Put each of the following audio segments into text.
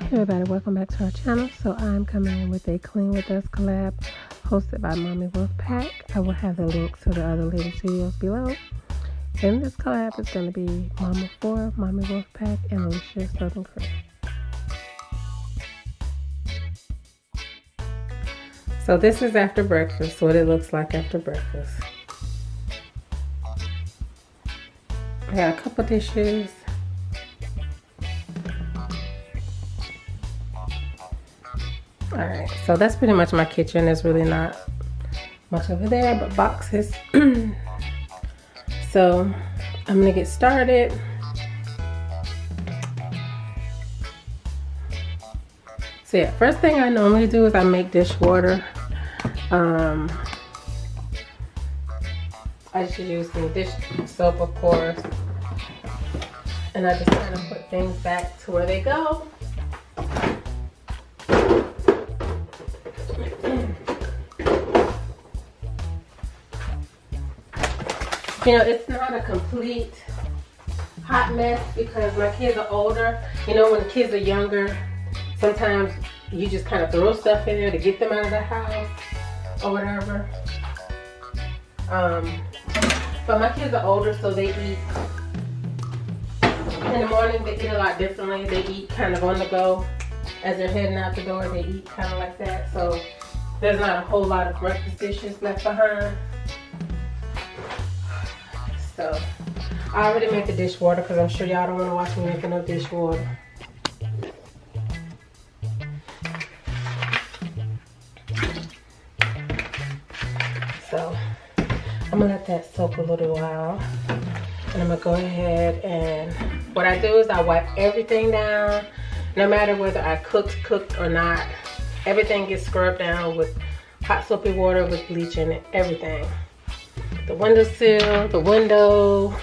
Hey everybody, welcome back to our channel. So I'm coming in with a Clean With Us collab hosted by MommyWolfpack. I will have the links to the other ladies' videos below. And this collab is going to be Mama 4, MommyWolfpack, and Alicia Southern Cream. So this is after breakfast, what it looks like after breakfast. I got a couple dishes. Alright, so that's pretty much my kitchen. There's really not much over there but boxes. So I'm gonna get started. So yeah, first thing I normally do is I make dishwater. I just use some dish soap, of course, and I just kind of put things back to where they go. You know, it's not a complete hot mess because my kids are older. You know, when the kids are younger, sometimes you just kind of throw stuff in there to get them out of the house or whatever. But my kids are older, so they eat in the morning. They eat a lot differently. They eat kind of on the go as they're heading out the door. They eat kind of like that. So there's not a whole lot of breakfast dishes left behind. So I already made the dishwater because I'm sure y'all don't want to watch me making no dishwater. So I'm gonna let that soak a little while, and I'm gonna go ahead and what I do is I wipe everything down, no matter whether I cooked or not. Everything gets scrubbed down with hot soapy water with bleach in it, everything. The windowsill, the window.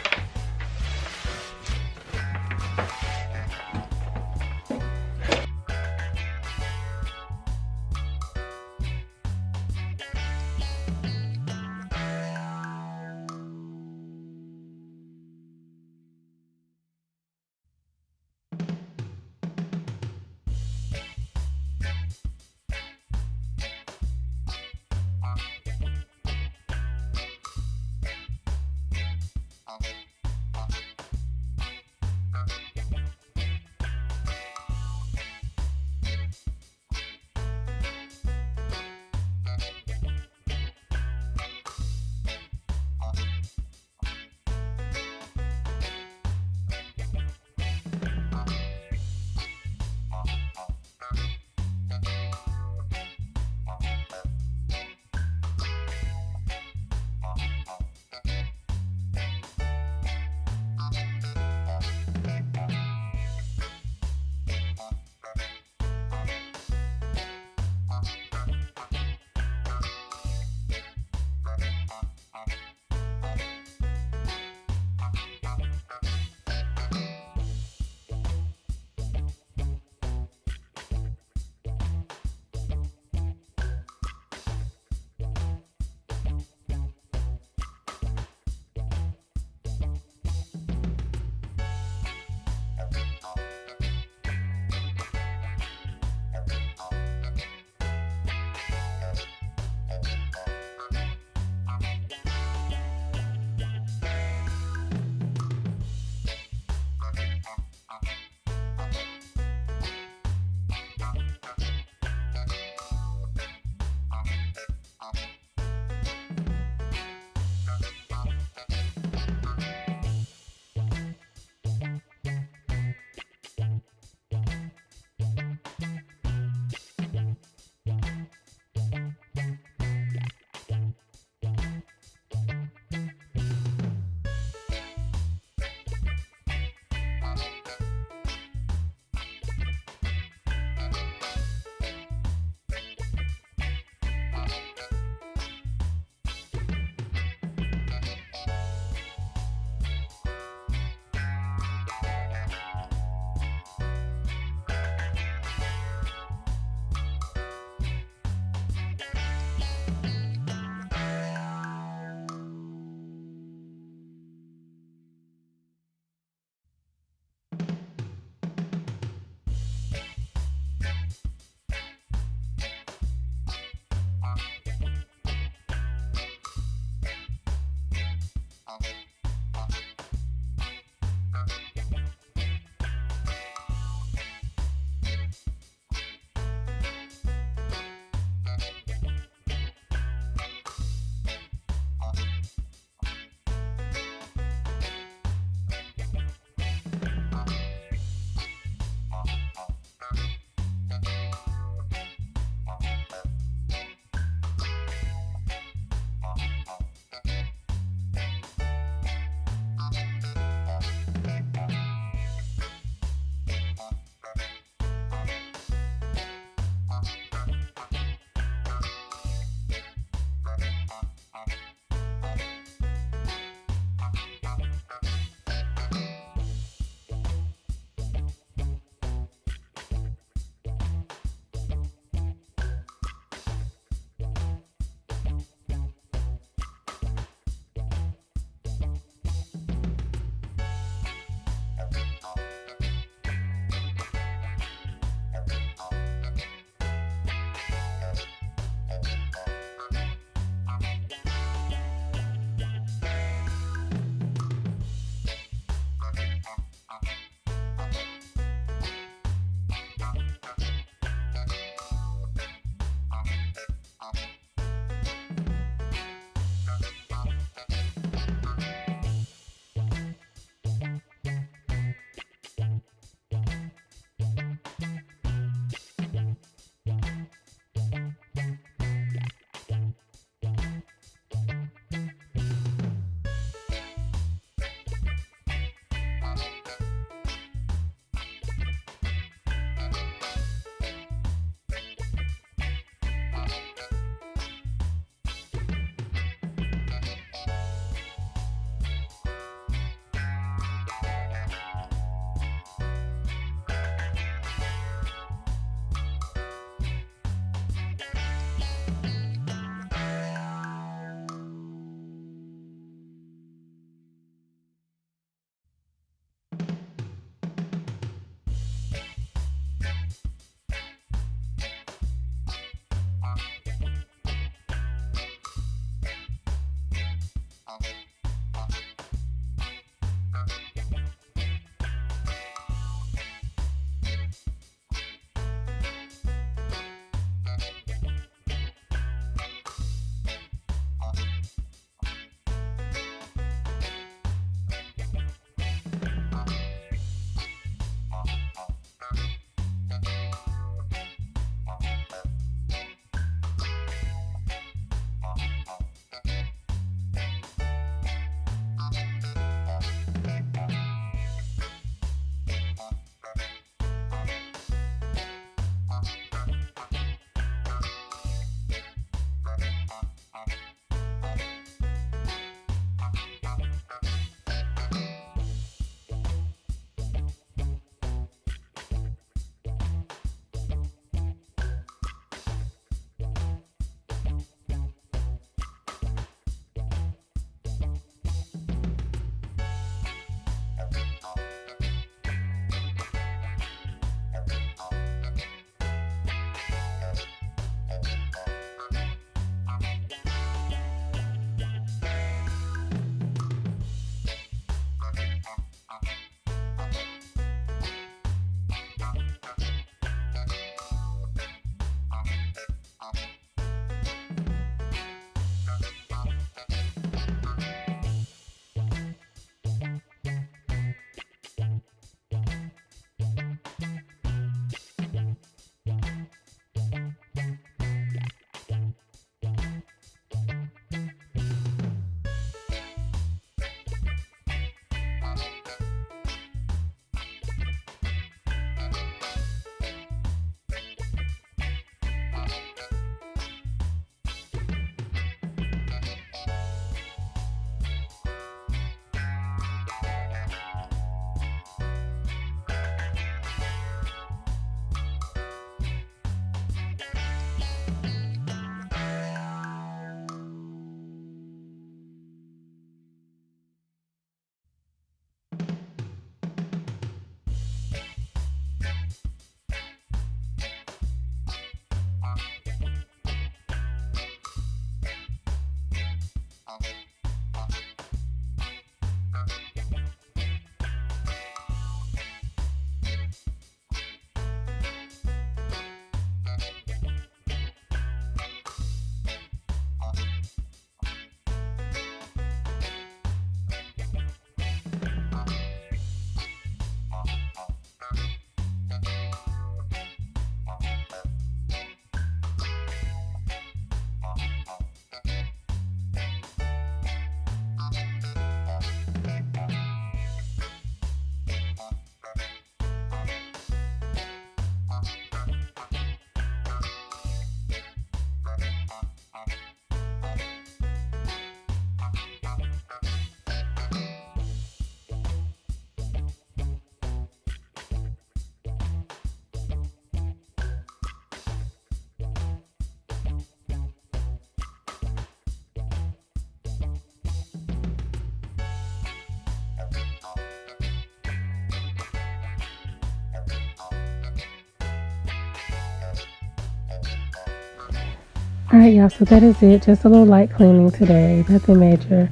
Alright, y'all, so that is it. Just a little light cleaning today, nothing major.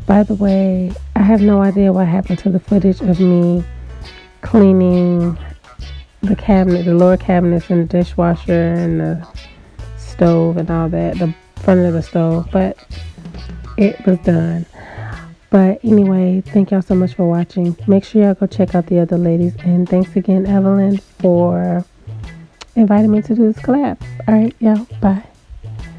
By the way, I have no idea what happened to the footage of me cleaning the cabinet, the lower cabinets and the dishwasher and the stove and all that, the front of the stove, but it was done. But anyway, thank y'all so much for watching. Make sure y'all go check out the other ladies, and thanks again, Evelyn, for inviting me to do this collab. Alright, y'all, bye.